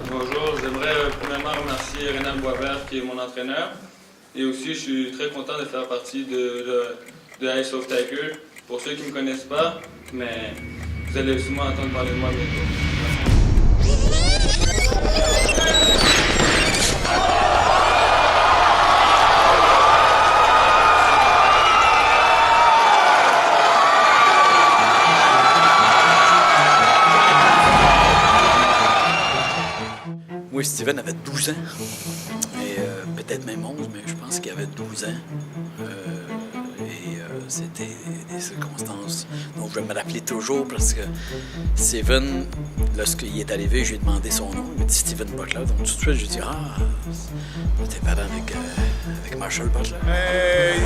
Bonjour, j'aimerais premièrement remercier Rénal Boisvert qui est mon entraîneur. Et aussi, je suis très content de faire partie de Ice of Tiger. Pour ceux qui ne me connaissent pas, mais vous allez sûrement entendre parler de moi bientôt. Moi, Steven avait 12 ans, et peut-être même 11, mais je pense qu'il avait 12 ans. C'était des circonstances dont je vais me rappeler toujours parce que Steven, lorsqu'il est arrivé, je lui ai demandé son nom. Il m'a dit Steven Butler. Donc tout de suite, je lui ai dit t'es parent avec Marshall Butler.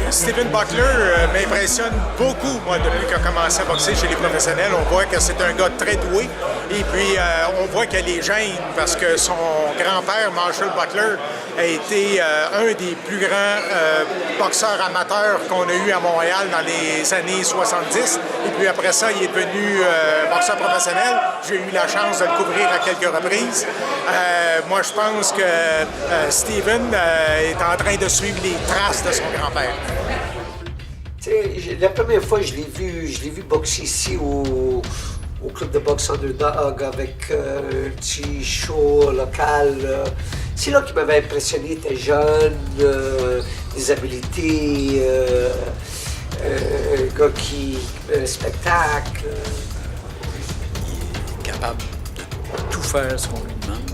Steven Butler m'impressionne beaucoup, moi, depuis qu'il a commencé à boxer chez les professionnels. On voit que c'est un gars très doué. Et puis, on voit qu'elle est jeune parce que son grand-père, Marshall Butler, a été un des plus grands boxeurs amateurs qu'on a eu à Montréal dans les années 70. Et puis après ça, il est devenu boxeur professionnel. J'ai eu la chance de le couvrir à quelques reprises. Moi, je pense que Steven est en train de suivre les traces de son grand-père. La première fois, je l'ai vu boxer ici au club de boxe Underdog avec un petit show local. C'est là qu'il m'avait impressionné. Il était jeune, des habiletés, un gars qui fait un spectacle. Il est capable de tout faire ce qu'on lui demande.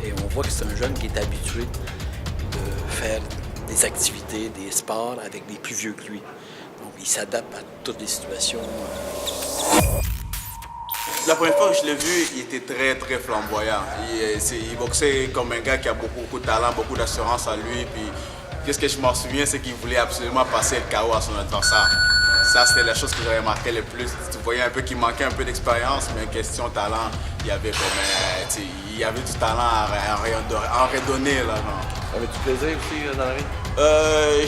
Et on voit que c'est un jeune qui est habitué de faire des activités, des sports avec des plus vieux que lui. Donc il s'adapte à toutes les situations. La première fois que je l'ai vu, il était très, très flamboyant. Il boxait comme un gars qui a beaucoup de talent, beaucoup d'assurance en lui. Puis, qu'est-ce que je m'en souviens, c'est qu'il voulait absolument passer le KO à son adversaire. Ça, c'était la chose que j'avais remarqué le plus. Tu voyais un peu qu'il manquait un peu d'expérience, mais question talent, il y avait il y avait du talent à redonner. Avais-tu plaisir aussi dans la vie?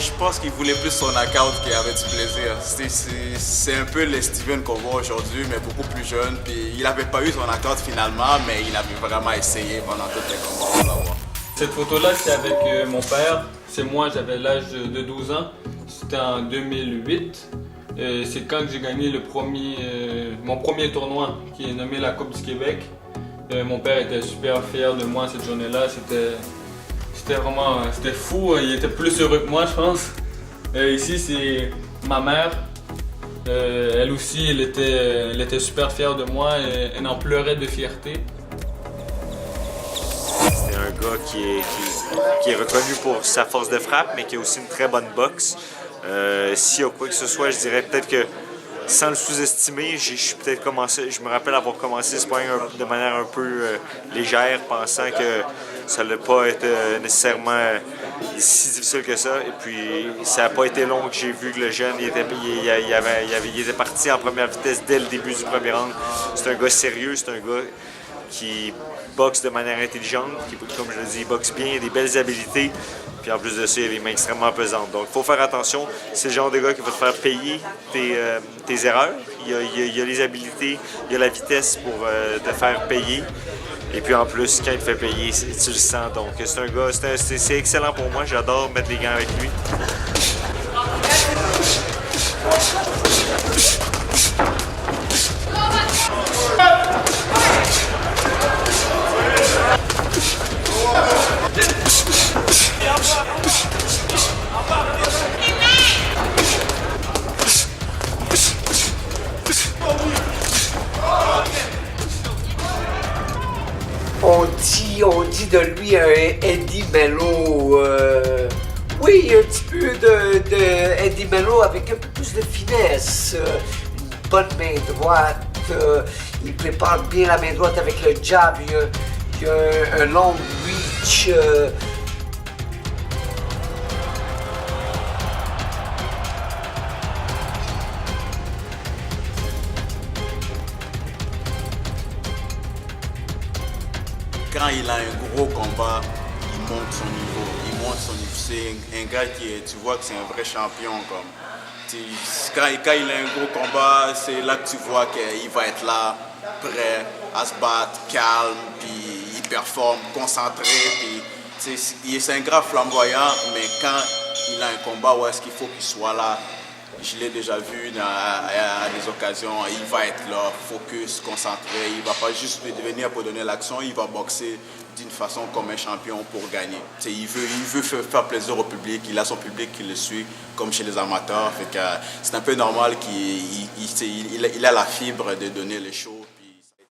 Je pense qu'il voulait plus son knockout qu'il avait du plaisir. C'est un peu le Steven qu'on voit aujourd'hui, mais beaucoup plus jeune. Puis il n'avait pas eu son knockout finalement, mais il avait vraiment essayé pendant tous les combats pour l'avoir. Cette photo-là, c'est avec mon père. C'est moi, j'avais l'âge de 12 ans. C'était en 2008. C'est quand j'ai gagné mon premier tournoi, qui est nommé la Coupe du Québec. Mon père était super fier de moi cette journée-là. C'était fou, il était plus heureux que moi, je pense. Ici, c'est ma mère. Elle aussi, elle était super fière de moi et elle en pleurait de fierté. C'est un gars qui est reconnu pour sa force de frappe, mais qui a aussi une très bonne boxe. S'il y a quoi que ce soit, je dirais peut-être que sans le sous-estimer, je me rappelle avoir commencé ce sparring de manière un peu légère, pensant que ça n'allait pas être nécessairement si difficile que ça. Et puis, ça n'a pas été long que j'ai vu que le jeune il était parti en première vitesse dès le début du premier round. C'est un gars sérieux, c'est un gars qui boxe de manière intelligente, qui, comme je le dis, boxe bien, il a des belles habiletés. Puis en plus de ça, il a les mains extrêmement pesantes. Donc il faut faire attention. C'est le genre de gars qui va te faire payer tes erreurs. Il y a les habiletés, il y a la vitesse pour te faire payer. Et puis en plus, quand il te fait payer, tu le sens. Donc c'est un gars, c'est excellent pour moi. J'adore mettre les gants avec lui. On dit de lui un Eddie Mello. Oui, un petit peu de Eddie Mello avec un peu plus de finesse. Une bonne main droite. Il prépare bien la main droite avec le jab. Il y a un long reach. Quand il a un gros combat, il monte son niveau. C'est un gars tu vois que c'est un vrai champion. Quand il a un gros combat, c'est là que tu vois qu'il va être là, prêt à se battre, calme, puis il performe, concentré. Puis, c'est un gars flamboyant, mais quand il a un combat où est-ce qu'il faut qu'il soit là, je l'ai déjà vu à des occasions, il va être là, focus, concentré, il ne va pas juste venir pour donner l'action, il va boxer d'une façon comme un champion pour gagner. Il veut faire plaisir au public, il a son public qui le suit, comme chez les amateurs. C'est un peu normal qu'il a la fibre de donner les shows.